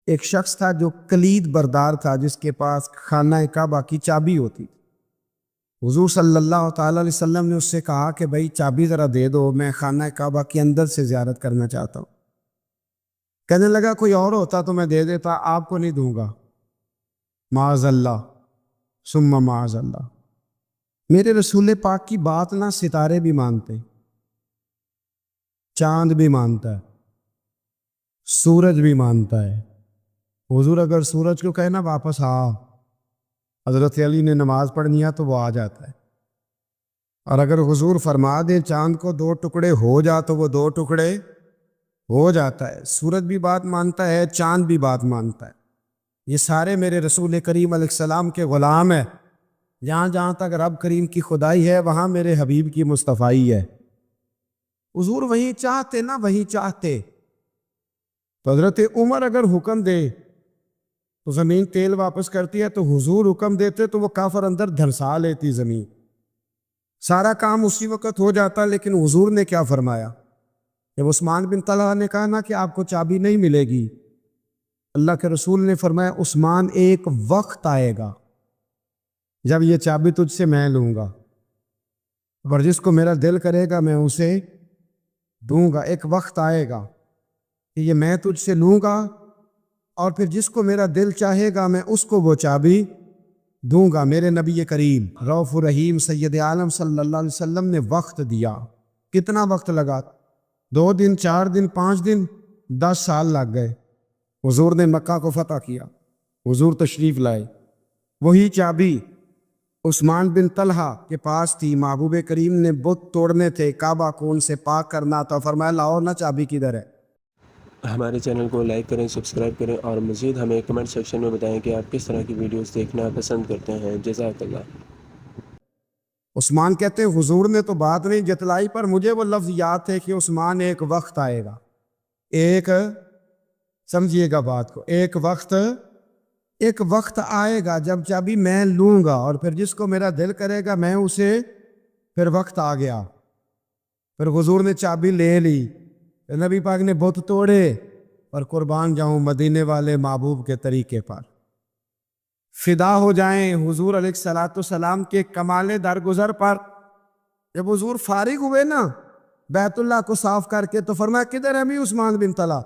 ایک شخص تھا جو کلید بردار تھا، جس کے پاس خانہ کعبہ کی چابی ہوتی تھی۔ حضور صلی اللہ تعالیٰ علیہ وسلم نے اس سے کہا کہ بھائی چابی ذرا دے دو، میں خانہ کعبہ کے اندر سے زیارت کرنا چاہتا ہوں۔ کہنے لگا کوئی اور ہوتا تو میں دے دیتا، آپ کو نہیں دوں گا۔ معاذ اللہ ثم معاذ اللہ۔ میرے رسول پاک کی بات نہ ستارے بھی مانتے، چاند بھی مانتا ہے، سورج بھی مانتا ہے۔ حضور اگر سورج کو کہنا واپس آ، حضرت علی نے نماز پڑھنی ہے تو وہ آ جاتا ہے، اور اگر حضور فرما دے چاند کو 2 ٹکڑے ہو جا تو وہ 2 ٹکڑے ہو جاتا ہے۔ سورج بھی بات مانتا ہے، چاند بھی بات مانتا ہے۔ یہ سارے میرے رسول کریم علیہ السلام کے غلام ہیں۔ جہاں جہاں تک رب کریم کی خدائی ہے، وہاں میرے حبیب کی مصطفائی ہے۔ حضور وہیں چاہتے نا، وہیں چاہتے تو حضرت عمر اگر حکم دے تو زمین تیل واپس کرتی ہے، تو حضور حکم دیتے تو وہ کافر اندر دھنسا لیتی زمین، سارا کام اسی وقت ہو جاتا۔ لیکن حضور نے کیا فرمایا؟ جب عثمان بن طلحہ نے کہا نا کہ آپ کو چابی نہیں ملے گی، اللہ کے رسول نے فرمایا عثمان ایک وقت آئے گا جب یہ چابی تجھ سے میں لوں گا، اور جس کو میرا دل کرے گا میں اسے دوں گا۔ ایک وقت آئے گا کہ یہ میں تجھ سے لوں گا، اور پھر جس کو میرا دل چاہے گا میں اس کو وہ چابی دوں گا۔ میرے نبی کریم رؤوف الرحیم سید عالم صلی اللہ علیہ وسلم نے وقت دیا۔ کتنا وقت لگا؟ 2 دن، 4 دن، 5 دن، 10 سال لگ گئے۔ حضور نے مکہ کو فتح کیا، حضور تشریف لائے، وہی چابی عثمان بن طلحہ کے پاس تھی۔ محبوب کریم نے بت توڑنے تھے، کعبہ کو ان سے پاک کرنا تھا، فرمایا لاؤ نا چابی کدھر ہے۔ ہمارے چینل کو لائک کریں، سبسکرائب کریں، اور مزید ہمیں کمنٹ سیکشن میں بتائیں کہ آپ کس طرح کی ویڈیوز دیکھنا پسند کرتے ہیں۔ جزاک اللہ۔ عثمان کہتے ہیں حضور نے تو بات نہیں جتلائی، پر مجھے وہ لفظ یاد ہے کہ عثمان ایک وقت آئے گا، ایک، سمجھیے گا بات کو، ایک وقت آئے گا جب چابی میں لوں گا، اور پھر جس کو میرا دل کرے گا میں اسے، پھر وقت آ گیا، پھر حضور نے چابی لے لی، نبی پاک نے بت توڑے، اور قربان جاؤں مدینے والے محبوب کے طریقے پر فدا ہو جائیں حضور علیہ السلام کے کمال درگزر پر۔ جب حضور فارغ ہوئے نا بیت اللہ کو صاف کر کے، تو فرمایا کدھر ہے بھی عثمان بن طلحہ؟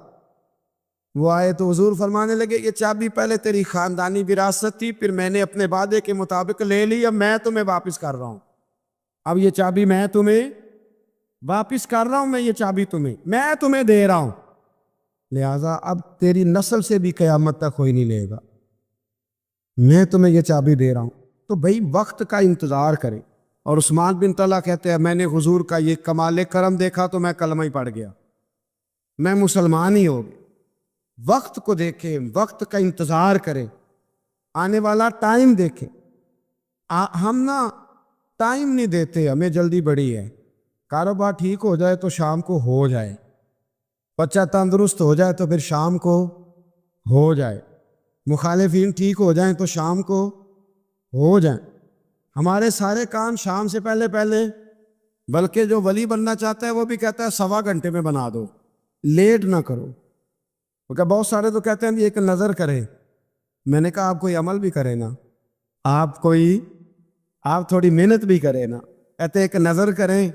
وہ آئے تو حضور فرمانے لگے یہ چابی پہلے تیری خاندانی وراثت تھی، پھر میں نے اپنے وعدے کے مطابق لے لی، اب میں تمہیں واپس کر رہا ہوں، اب یہ چابی میں تمہیں واپس کر رہا ہوں، میں یہ چابی میں تمہیں دے رہا ہوں، لہٰذا اب تیری نسل سے بھی قیامت تک کوئی نہیں لے گا، میں تمہیں یہ چابی دے رہا ہوں۔ تو بھئی وقت کا انتظار کریں۔ اور عثمان بن طلحہ کہتے ہیں میں نے حضور کا یہ کمال کرم دیکھا تو میں کلمہ ہی پڑھ گیا، میں مسلمان ہی ہو گیا۔ وقت کو دیکھیں، وقت کا انتظار کریں، آنے والا ٹائم دیکھیں۔ ہم نا ٹائم نہیں دیتے، ہمیں جلدی بڑی ہے، کاروبار ٹھیک ہو جائے تو شام کو ہو جائے، بچہ تندرست ہو جائے تو پھر شام کو ہو جائے، مخالفین ٹھیک ہو جائیں تو شام کو ہو جائیں۔ ہمارے سارے کام شام سے پہلے بلکہ جو ولی بننا چاہتا ہے وہ بھی کہتا ہے 1.25 گھنٹے میں بنا دو، لیٹ نہ کرو۔ کیونکہ بہت سارے تو کہتے ہیں ایک نظر کرے، میں نے کہا آپ کوئی عمل بھی کرے نا، آپ تھوڑی محنت بھی کرے نا، کہتے ایک نظر کریں۔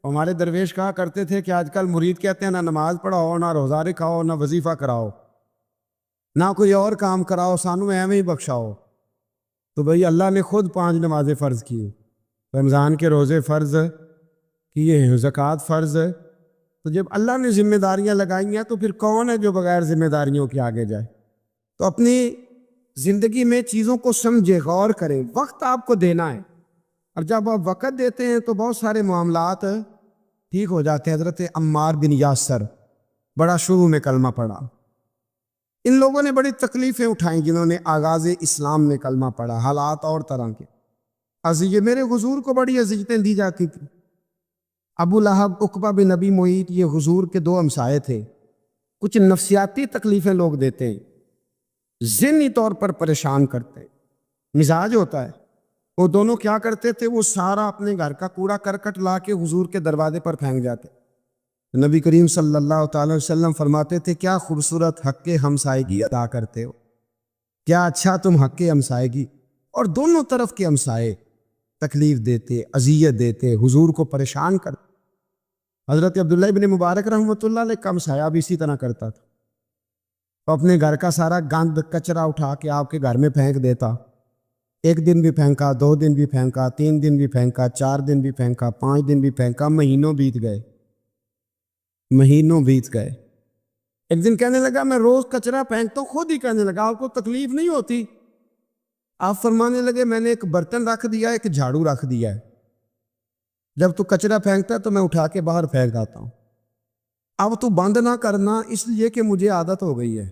ہمارے درویش کہا کرتے تھے کہ آج کل مرید کہتے ہیں نہ نماز پڑھاؤ، نہ روزہ رکھاؤ، نہ وظیفہ کراؤ، نہ کوئی اور کام کراؤ، سانو ایویں ہی بخشاؤ۔ تو بھئی اللہ نے خود 5 نمازیں فرض کی، رمضان کے روزے فرض کیے ہیں، زکوٰۃ فرض۔ تو جب اللہ نے ذمہ داریاں لگائی ہیں تو پھر کون ہے جو بغیر ذمہ داریوں کے آگے جائے؟ تو اپنی زندگی میں چیزوں کو سمجھے، غور کریں، وقت آپ کو دینا ہے، اور جب آپ وقت دیتے ہیں تو بہت سارے معاملات ٹھیک ہو جاتے ہیں۔ حضرت عمار بن یاسر بڑا شروع میں کلمہ پڑھا، ان لوگوں نے بڑی تکلیفیں اٹھائیں جنہوں نے آغاز اسلام میں کلمہ پڑھا، حالات اور طرح کے میرے حضور کو بڑی اذیتیں دی جاتی تھی۔ ابو لہب، عقبہ بن ابی معیط، یہ حضور کے 2 ہمسائے تھے۔ کچھ نفسیاتی تکلیفیں لوگ دیتے ہیں، ذہنی طور پر پریشان کرتے ہیں، مزاج ہوتا ہے۔ وہ دونوں کیا کرتے تھے؟ وہ سارا اپنے گھر کا کوڑا کرکٹ لا کے حضور کے دروازے پر پھینک جاتے، نبی کریم صلی اللہ تعالی وسلم فرماتے تھے کیا خوبصورت حق کے ہمسائیگی ادا کرتے ہو، کیا اچھا تم حق کے ہمسائیگی، اور دونوں طرف کے ہمسائے تکلیف دیتے، اذیت دیتے، حضور کو پریشان کرتے۔ حضرت عبداللہ ابن مبارک رحمۃ اللہ علیہ کا ہمسایہ بھی اسی طرح کرتا تھا، وہ اپنے گھر کا سارا گند کچرا اٹھا کے آپ کے گھر میں پھینک دیتا۔ ایک دن بھی پھینکا، 2 دن بھی پھینکا، 3 دن بھی پھینکا، 4 دن بھی پھینکا، 5 دن بھی پھینکا، مہینوں بیت گئے، مہینوں بیت گئے۔ ایک دن کہنے لگا میں روز کچرا پھینکتا ہوں، خود ہی کہنے لگا آپ کو تکلیف نہیں ہوتی؟ آپ فرمانے لگے میں نے ایک برتن رکھ دیا، ایک جھاڑو رکھ دیا ہے، جب تو کچرا پھینکتا ہے تو میں اٹھا کے باہر پھینک آتا ہوں، اب تو بند نہ کرنا، اس لیے کہ مجھے عادت ہو گئی ہے۔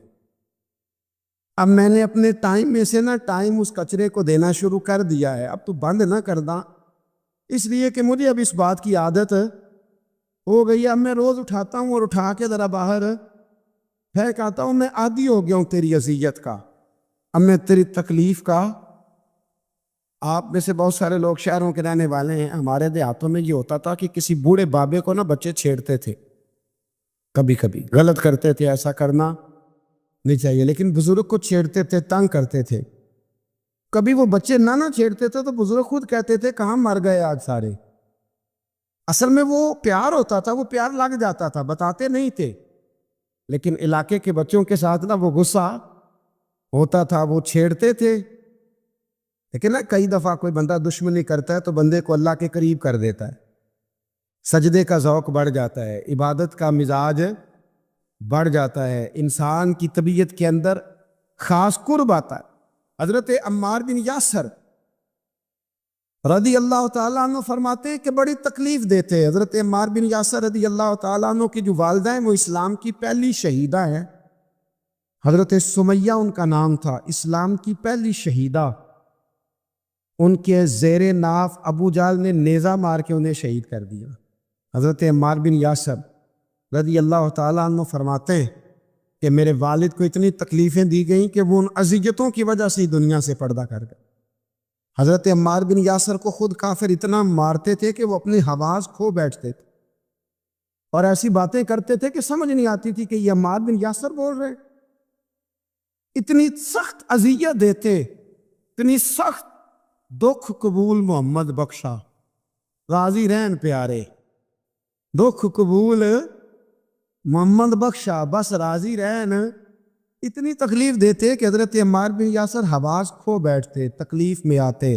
اب میں نے اپنے ٹائم میں سے ٹائم اس کچرے کو دینا شروع کر دیا ہے، اب تو بند نہ کرنا، اس لیے کہ مجھے اب اس بات کی عادت ہو گئی ہے، اب میں روز اٹھاتا ہوں اور اٹھا کے ذرا باہر پھینک آتا ہوں، میں عادی ہو گیا ہوں تیری اذیت کا، اب میں تیری تکلیف کا۔ آپ میں سے بہت سارے لوگ شہروں کے رہنے والے ہیں، ہمارے دیہاتوں میں یہ ہوتا تھا کہ کسی بوڑھے بابے کو بچے چھیڑتے تھے، کبھی کبھی غلط کرتے تھے، ایسا کرنا نہیں چاہیے، لیکن بزرگ کو چھیڑتے تھے، تنگ کرتے تھے۔ کبھی وہ بچے نہ چھیڑتے تھے تو بزرگ خود کہتے تھے کہاں مر گئے آج سارے۔ اصل میں وہ پیار ہوتا تھا، وہ پیار لگ جاتا تھا، بتاتے نہیں تھے، لیکن علاقے کے بچوں کے ساتھ وہ غصہ ہوتا تھا، وہ چھیڑتے تھے۔ لیکن کئی دفعہ کوئی بندہ دشمنی کرتا ہے تو بندے کو اللہ کے قریب کر دیتا ہے، سجدے کا ذوق بڑھ جاتا ہے، عبادت کا مزاج بڑھ جاتا ہے، انسان کی طبیعت کے اندر خاص قرب آتا ہے۔ حضرت عمار بن یاسر رضی اللہ تعالیٰ عنہ فرماتے ہیں کہ بڑی تکلیف دیتے۔ حضرت عمار بن یاسر رضی اللہ تعالیٰ عنہ کی جو والدہ ہیں وہ اسلام کی پہلی شہیدہ ہیں، حضرت سمیہ ان کا نام تھا، اسلام کی پہلی شہیدہ۔ ان کے زیر ناف ابو جہل نے نیزہ مار کے انہیں شہید کر دیا۔ حضرت عمار بن یاسر رضی اللہ تعالیٰ عنہ فرماتے ہیں کہ میرے والد کو اتنی تکلیفیں دی گئیں کہ وہ ان اذیتوں کی وجہ سے دنیا سے پردہ کر گئے۔ حضرت عمار بن یاسر کو خود کافر اتنا مارتے تھے کہ وہ اپنی حواس کھو بیٹھتے تھے اور ایسی باتیں کرتے تھے کہ سمجھ نہیں آتی تھی کہ یہ عمار بن یاسر بول رہے، اتنی سخت اذیت دیتے، اتنی سخت۔ دکھ قبول محمد بخشا، راضی رہن پیارے، دکھ قبول محمد بخشا، بس راضی رہن۔ اتنی تکلیف دیتے کہ حضرت عمار بن یاسر حواس کھو بیٹھتے، تکلیف میں آتے،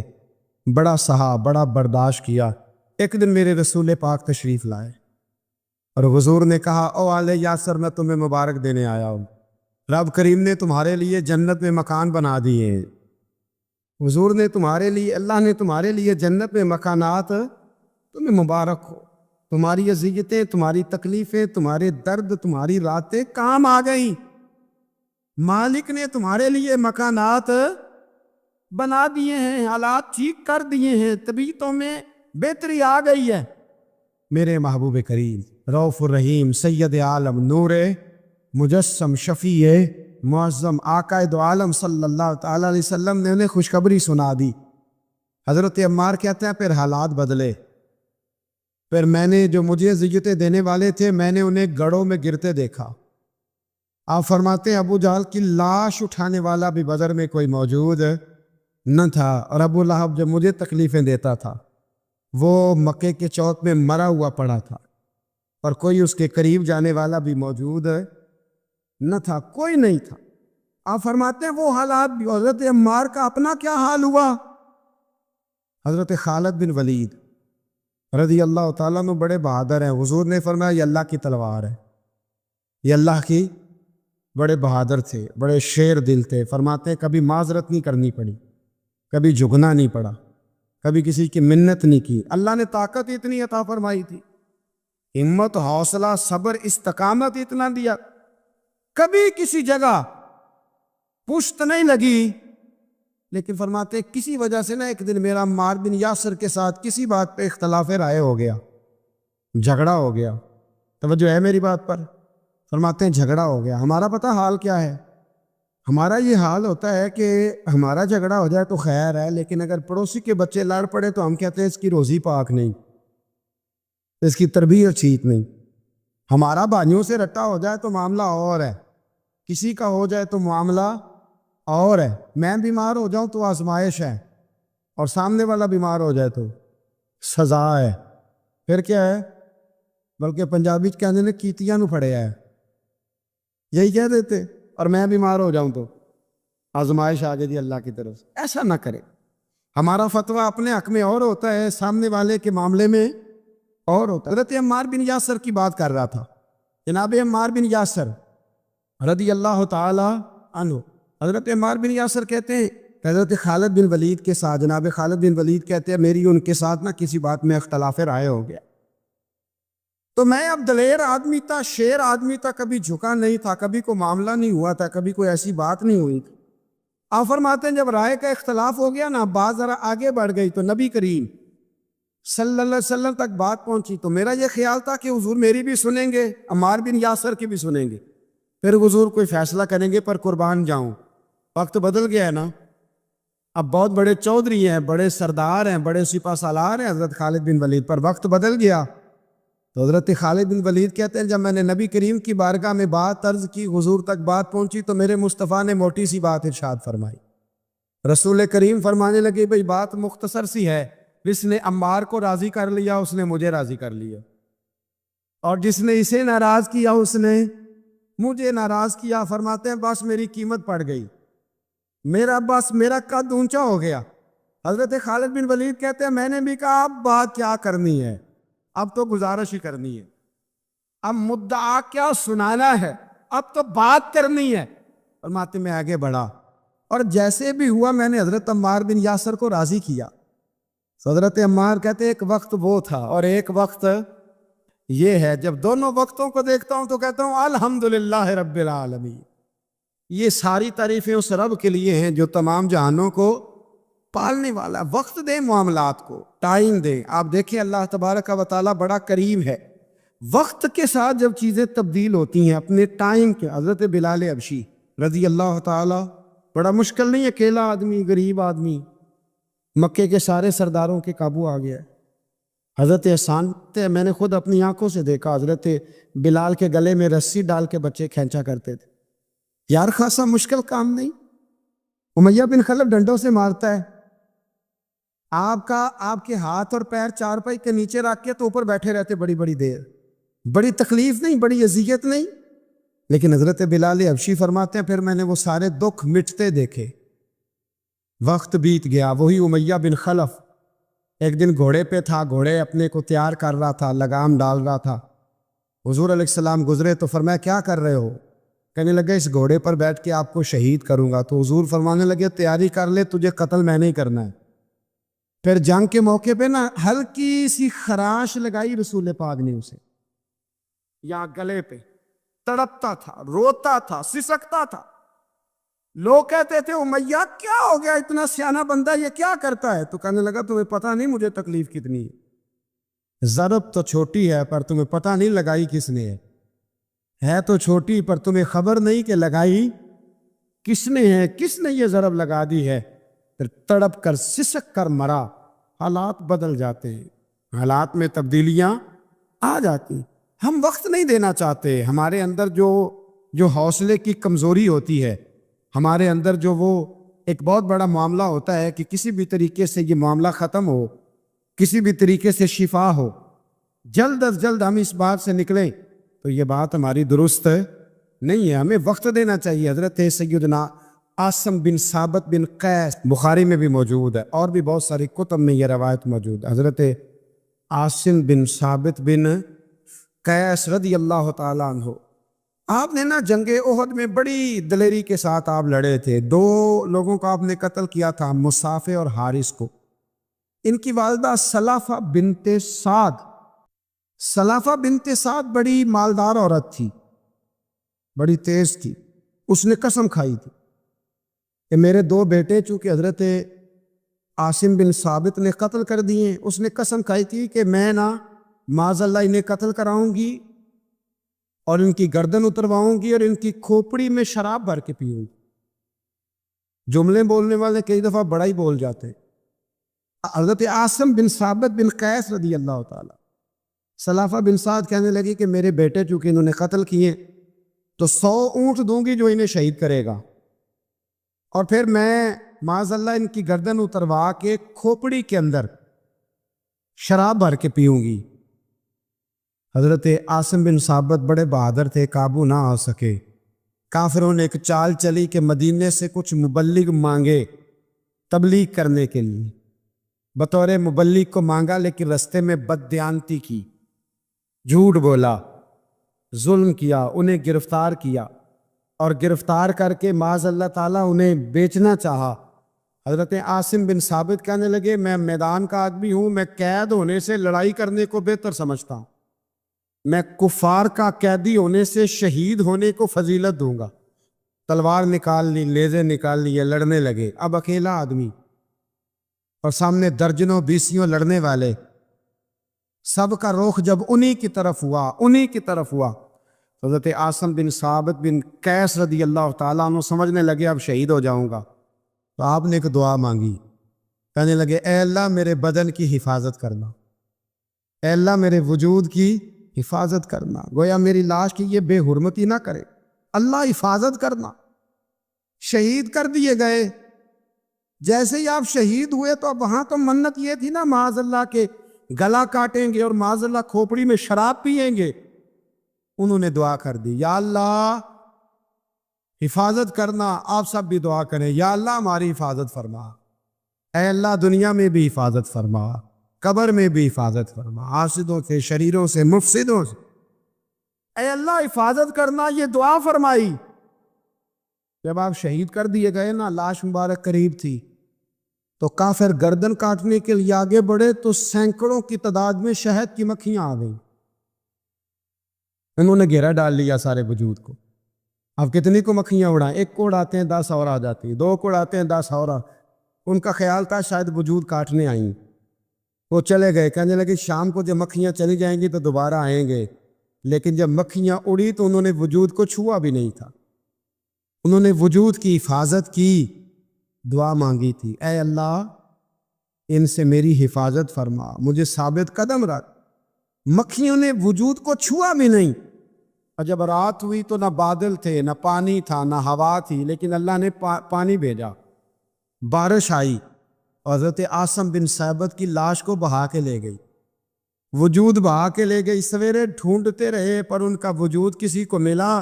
بڑا سہا، بڑا برداشت کیا۔ ایک دن میرے رسول پاک تشریف لائے اور حضور نے کہا او آل یاسر میں تمہیں مبارک دینے آیا ہوں، رب کریم نے تمہارے لیے جنت میں مکان بنا دیے ہیں، حضور نے تمہارے لیے، اللہ نے تمہارے لیے جنت میں مکانات، تمہیں مبارک ہو، تمہاری اذیتیں، تمہاری تکلیفیں، تمہارے درد، تمہاری راتیں کام آ گئیں، مالک نے تمہارے لیے مکانات بنا دیے ہیں، حالات ٹھیک کر دیے ہیں، طبیعتوں میں بہتری آ گئی ہے۔ میرے محبوب کریم رؤوف الرحیم سید عالم نور مجسم شفیع معظم آقا دو عالم صلی اللہ تعالی علیہ وسلم نے انہیں خوشخبری سنا دی۔ حضرت عمار کہتے ہیں پھر حالات بدلے، پھر میں نے جو مجھے اذیتیں دینے والے تھے میں نے انہیں گڑھوں میں گرتے دیکھا۔ آپ فرماتے ہیں ابو جہل کی لاش اٹھانے والا بھی بدر میں کوئی موجود نہ تھا، اور ابو لہب جب مجھے تکلیفیں دیتا تھا وہ مکے کے چوک میں مرا ہوا پڑا تھا، اور کوئی اس کے قریب جانے والا بھی موجود نہ تھا، کوئی نہیں تھا۔ آپ فرماتے ہیں وہ حالات بھی۔ حضرت عمار کا اپنا کیا حال ہوا؟ حضرت خالد بن ولید رضی اللہ تعالیٰ عنہ بڑے بہادر ہیں، حضور نے فرمایا یہ اللہ کی تلوار ہے، یہ اللہ کی، بڑے بہادر تھے، بڑے شیر دل تھے۔ فرماتے ہیں کبھی معذرت نہیں کرنی پڑی، کبھی جھکنا نہیں پڑا، کبھی کسی کی منت نہیں کی، اللہ نے طاقت اتنی عطا فرمائی تھی، ہمت، حوصلہ، صبر، استقامت اتنا دیا، کبھی کسی جگہ پشت نہیں لگی۔ لیکن فرماتے ہیں کسی وجہ سے ایک دن میرا عمار بن یاسر کے ساتھ کسی بات پہ اختلاف رائے ہو گیا، جھگڑا ہو گیا۔ توجہ ہے میری بات پر؟ فرماتے ہیں جھگڑا ہو گیا۔ ہمارا پتہ حال کیا ہے؟ ہمارا یہ حال ہوتا ہے کہ ہمارا جھگڑا ہو جائے تو خیر ہے، لیکن اگر پڑوسی کے بچے لڑ پڑے تو ہم کہتے ہیں اس کی روزی پاک نہیں، اس کی تربیت ٹھیک نہیں۔ ہمارا بھائیوں سے رٹا ہو جائے تو معاملہ اور ہے، کسی کا ہو جائے تو معاملہ اور ہے۔ میں بیمار ہو جاؤں تو آزمائش ہے، اور سامنے والا بیمار ہو جائے تو سزا ہے۔ پھر کیا ہے؟ بلکہ پنجابی کہنے نے کیتیاں نو پھڑے ہے، یہی کہہ دیتے۔ اور میں بیمار ہو جاؤں تو آزمائش آ گئی اللہ کی طرف سے۔ ایسا نہ کرے۔ ہمارا فتویٰ اپنے حق میں اور ہوتا ہے، سامنے والے کے معاملے میں اور ہوتا ہے۔ حضرت عمار بن یاسر کی بات کر رہا تھا، جناب عمار بن یاسر رضی اللہ تعالی عنہ۔ حضرت عمار بن یاسر کہتے ہیں حضرت خالد بن ولید کے ساتھ، جناب خالد بن ولید کہتے ہیں میری ان کے ساتھ نہ کسی بات میں اختلاف رائے ہو گیا، تو میں اب دلیر آدمی تھا، شیر آدمی تھا، کبھی جھکا نہیں تھا، کبھی کوئی معاملہ نہیں ہوا تھا، کبھی کوئی ایسی بات نہیں ہوئی تھی۔ آپ فرماتے ہیں جب رائے کا اختلاف ہو گیا نا، بات ذرا آگے بڑھ گئی تو نبی کریم صلی اللہ علیہ وسلم تک بات پہنچی، تو میرا یہ خیال تھا کہ حضور میری بھی سنیں گے، عمار بن یاسر کی بھی سنیں گے، پھر حضور کوئی فیصلہ کریں گے، پر قربان جاؤں وقت بدل گیا ہے نا، اب بہت بڑے چودھری ہیں، بڑے سردار ہیں، بڑے سپہ سالار ہیں حضرت خالد بن ولید، پر وقت بدل گیا۔ تو حضرت خالد بن ولید کہتے ہیں جب میں نے نبی کریم کی بارگاہ میں بات عرض کی، حضور تک بات پہنچی، تو میرے مصطفیٰ نے موٹی سی بات ارشاد فرمائی۔ رسول کریم فرمانے لگے بھئی بات مختصر سی ہے، جس نے عمار کو راضی کر لیا اس نے مجھے راضی کر لیا، اور جس نے اسے ناراض کیا اس نے مجھے ناراض کیا۔ فرماتے ہیں بس میری قیمت پڑ گئی، میرا قد اونچا ہو گیا۔ حضرت خالد بن ولید کہتے ہیں میں نے بھی کہا اب بات کیا کرنی ہے، اب تو گزارش ہی کرنی ہے، اب مدعا کیا سنانا ہے، اب تو بات کرنی ہے۔ فرماتے میں آگے بڑھا، اور جیسے بھی ہوا میں نے حضرت عمار بن یاسر کو راضی کیا۔ حضرت عمار کہتے ایک وقت وہ تھا اور ایک وقت یہ ہے، جب دونوں وقتوں کو دیکھتا ہوں تو کہتا ہوں الحمدللہ رب العالمین، یہ ساری تعریفیں اس رب کے لیے ہیں جو تمام جہانوں کو پالنے والا۔ وقت دے معاملات کو، ٹائم دے۔ آپ دیکھیں اللہ تبارک و تعالیٰ بڑا کریم ہے، وقت کے ساتھ جب چیزیں تبدیل ہوتی ہیں اپنے ٹائم کے۔ حضرت بلال حبشی رضی اللہ تعالیٰ، بڑا مشکل نہیں، اکیلا آدمی، غریب آدمی، مکے کے سارے سرداروں کے قابو آ گیا۔ حضرت احسان میں نے خود اپنی آنکھوں سے دیکھا، حضرت بلال کے گلے میں رسی ڈال کے بچے کھینچا کرتے تھے۔ یار خاصا مشکل کام نہیں، امیہ بن خلف ڈنڈوں سے مارتا ہے، آپ کے ہاتھ اور پیر چارپائی کے نیچے رکھ کے تو اوپر بیٹھے رہتے بڑی بڑی دیر، بڑی تکلیف نہیں، بڑی اذیت نہیں، لیکن حضرت بلال حبشی فرماتے ہیں پھر میں نے وہ سارے دکھ مٹتے دیکھے۔ وقت بیت گیا، وہی امیہ بن خلف ایک دن گھوڑے پہ تھا، گھوڑے اپنے کو تیار کر رہا تھا، لگام ڈال رہا تھا، حضور علیہ السلام گزرے تو فرمایا کیا کر رہے ہو؟ کہنے لگے اس گھوڑے پر بیٹھ کے آپ کو شہید کروں گا۔ تو حضور فرمانے لگے تیاری کر لے، تجھے قتل میں نہیں کرنا ہے۔ پھر جنگ کے موقع پہ نا ہلکی سی خراش لگائی رسول پاک نے اسے، یا گلے پہ، تڑپتا تھا، روتا تھا، سسکتا تھا۔ لوگ کہتے تھے امیہ کیا ہو گیا، اتنا سیانہ بندہ یہ کیا کرتا ہے؟ تو کہنے لگا تمہیں پتہ نہیں مجھے تکلیف کتنی ہے، ضرب تو چھوٹی ہے پر تمہیں پتہ نہیں لگائی کس نے ہے تو چھوٹی پر تمہیں خبر نہیں کہ لگائی کس نے ہے، کس نے یہ ضرب لگا دی ہے۔ پھر تڑپ کر سسک کر مرا۔ حالات بدل جاتے ہیں، حالات میں تبدیلیاں آ جاتی ہیں۔ ہم وقت نہیں دینا چاہتے، ہمارے اندر جو حوصلے کی کمزوری ہوتی ہے، ہمارے اندر جو وہ ایک بہت بڑا معاملہ ہوتا ہے کہ کسی بھی طریقے سے یہ معاملہ ختم ہو، کسی بھی طریقے سے شفا ہو، جلد از جلد ہم اس بات سے نکلیں، تو یہ بات ہماری درست نہیں ہے، ہمیں وقت دینا چاہیے۔ حضرت سیدنا عاصم بن ثابت بن قیس بخاری میں بھی موجود ہے، اور بھی بہت ساری کتب میں یہ روایت موجود ہے۔ حضرت عاصم بن ثابت بن قیس رضی اللہ تعالیٰ عنہ، آپ نے نا جنگ احد میں بڑی دلیری کے ساتھ آپ لڑے تھے۔ 2 لوگوں کو آپ نے قتل کیا تھا، مصافے اور حارث کو۔ ان کی والدہ سلافہ بنت سعد، سلافہ بنت سعد بڑی مالدار عورت تھی، بڑی تیز تھی۔ اس نے قسم کھائی تھی کہ میرے 2 بیٹے چونکہ حضرت عاصم بن ثابت نے قتل کر دیے، اس نے قسم کھائی تھی کہ میں نا معاذ اللہ انہیں قتل کراؤں گی اور ان کی گردن اترواؤں گی اور ان کی کھوپڑی میں شراب بھر کے پیوں گی۔ جملے بولنے والے کئی دفعہ بڑا ہی بول جاتے ہیں۔ حضرت عاصم بن ثابت بن قیس رضی اللہ تعالیٰ سلافہ بن سعد کہنے لگی کہ میرے بیٹے چونکہ انہوں نے قتل کیے تو 100 اونٹ دوں گی جو انہیں شہید کرے گا، اور پھر میں معاذ اللہ ان کی گردن اتروا کے کھوپڑی کے اندر شراب بھر کے پیوں گی۔ حضرت عاصم بن ثابت بڑے بہادر تھے، قابو نہ آ سکے۔ کافروں نے ایک چال چلی کہ مدینے سے کچھ مبلغ مانگے تبلیغ کرنے کے لیے، بطور مبلغ کو مانگا لیکن رستے میں بددیانتی کی، جھوٹ بولا، ظلم کیا، انہیں گرفتار کیا، اور گرفتار کر کے معاذ اللہ تعالیٰ انہیں بیچنا چاہا۔ حضرت عاصم بن ثابت کہنے لگے میں میدان کا آدمی ہوں، میں قید ہونے سے لڑائی کرنے کو بہتر سمجھتا ہوں، میں کفار کا قیدی ہونے سے شہید ہونے کو فضیلت دوں گا۔ تلوار نکال لی، لیزے نکال لیے، لڑنے لگے۔ اب اکیلا آدمی اور سامنے درجنوں بیسیوں لڑنے والے، سب کا رخ جب انہی کی طرف ہوا، حضرت عاصم بن ثابت بن قیس رضی اللہ تعالیٰ عنہ سمجھنے لگے اب شہید ہو جاؤں گا، تو آپ نے ایک دعا مانگی، کہنے لگے اے اللہ میرے بدن کی حفاظت کرنا، اے اللہ میرے وجود کی حفاظت کرنا، گویا میری لاش کی یہ بے حرمتی نہ کرے، اللہ حفاظت کرنا۔ شہید کر دیے گئے۔ جیسے ہی آپ شہید ہوئے تو اب وہاں تو منت یہ تھی نا معاذ اللہ کے گلا کاٹیں گے اور معاذ اللہ کھوپڑی میں شراب پئیں گے۔ انہوں نے دعا کر دی یا اللہ حفاظت کرنا۔ آپ سب بھی دعا کریں یا اللہ ہماری حفاظت فرما، اے اللہ دنیا میں بھی حفاظت فرما، قبر میں بھی حفاظت فرما، حاسدوں سے، شریروں سے، مفسدوں سے، اے اللہ حفاظت کرنا۔ یہ دعا فرمائی۔ جب آپ شہید کر دیے گئے نا، لاش مبارک قریب تھی، تو کافر گردن کاٹنے کے لیے آگے بڑھے تو سینکڑوں کی تعداد میں شہد کی مکھیاں آ گئیں۔ انہوں نے گھیرا ڈال لیا سارے وجود کو۔ اب کتنی کو مکھیاں اڑائیں؟ ایک کو اڑاتے ہیں 10 اور آ جاتی، 2 کو اڑاتے ہیں 10 اور ان کا خیال تھا شاید وجود کاٹنے آئیں۔ وہ چلے گئے، کہنے لگے شام کو جب مکھیاں چلی جائیں گی تو دوبارہ آئیں گے، لیکن جب مکھیاں اڑی تو انہوں نے وجود کو چھوا بھی نہیں تھا، انہوں نے وجود کی حفاظت کی، دعا مانگی تھی اے اللہ ان سے میری حفاظت فرما، مجھے ثابت قدم رکھ۔ مکھیوں نے وجود کو چھوا بھی نہیں۔ اور جب رات ہوئی تو نہ بادل تھے، نہ پانی تھا، نہ ہوا تھی، لیکن اللہ نے پانی بھیجا، بارش آئی، اور حضرت عاصم بن ثابت کی لاش کو بہا کے لے گئی، وجود بہا کے لے گئی۔ سویرے ڈھونڈتے رہے پر ان کا وجود کسی کو ملا۔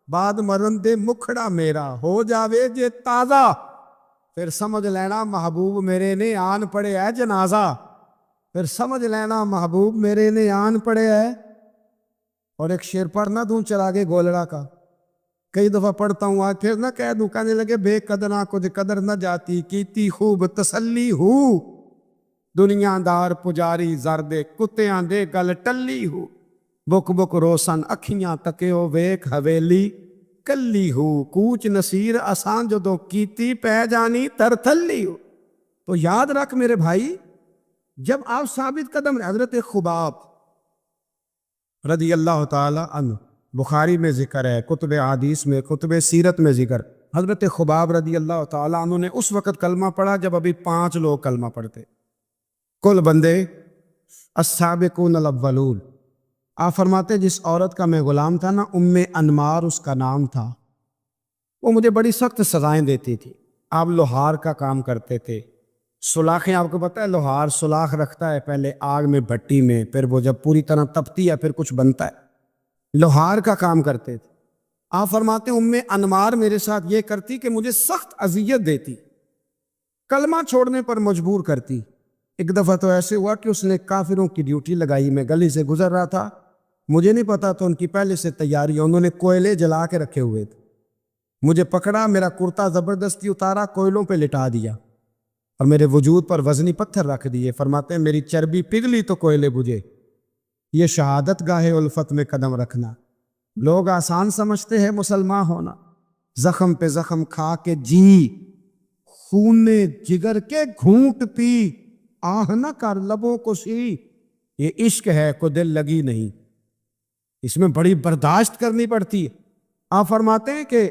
بعد مرن دے مکھڑا میرا ہو جاوے جے تازہ، پھر سمجھ لینا محبوب میرے نے آن پڑے ہے جنازہ، پھر سمجھ لینا محبوب میرے نے آن پڑے ہے۔ اور ایک شعر پڑھنا دوں چراغے گولڑا کا، کئی دفعہ پڑھتا ہوں، آج پھر نہ کہہ دوں، کہنے لگے بے قدرہ کچھ قدر نہ جاتی، کیتی خوب تسلی ہو، دنیا دار پجاری زرد کتیاں دے گل ٹلی ہو، بک بک روشن اکھیاں تکیو ویک حویلی کلی ہو، کوچ نصیر آسان جدوں کیتی پہ جانی تر تھلی ہو۔ تو یاد رکھ میرے بھائی، جب آپ ثابت قدم، حضرت خباب رضی اللہ تعالی عنہ، بخاری میں ذکر ہے، کتب حدیث میں، کتب سیرت میں ذکر، حضرت خباب رضی اللہ تعالی عنہ نے اس وقت کلمہ پڑھا جب ابھی 5 لوگ کلمہ پڑھتے، کل بندے السابقون الاولون۔ آپ فرماتے جس عورت کا میں غلام تھا نا، ام انمار اس کا نام تھا، وہ مجھے بڑی سخت سزائیں دیتی تھی۔ آپ لوہار کا کام کرتے تھے، سلاخیں، آپ کو پتہ ہے لوہار سلاخ رکھتا ہے پہلے آگ میں بھٹی میں، پھر وہ جب پوری طرح تپتی ہے پھر کچھ بنتا ہے، لوہار کا کام کرتے تھے۔ آپ فرماتے ام انمار میرے ساتھ یہ کرتی کہ مجھے سخت اذیت دیتی، کلمہ چھوڑنے پر مجبور کرتی۔ ایک دفعہ تو ایسے ہوا کہ اس نے کافروں کی ڈیوٹی لگائی، میں گلی سے گزر رہا تھا، مجھے نہیں پتا تو ان کی پہلے سے تیاری، انہوں نے کوئلے جلا کے رکھے ہوئے تھے، مجھے پکڑا، میرا کرتا زبردستی اتارا، کوئلوں پہ لٹا دیا اور میرے وجود پر وزنی پتھر رکھ دیے۔ فرماتے ہیں میری چربی پگھلی تو کوئلے بجھے۔ یہ شہادت گاہ الفت میں قدم رکھنا لوگ آسان سمجھتے ہیں مسلمان ہونا، زخم پہ زخم کھا کے جی، خون جگر کے گھونٹ پی، آہ نہ کر لبوں کو سی، یہ عشق ہے کو دل لگی نہیں، اس میں بڑی برداشت کرنی پڑتی ہے۔ آپ فرماتے ہیں کہ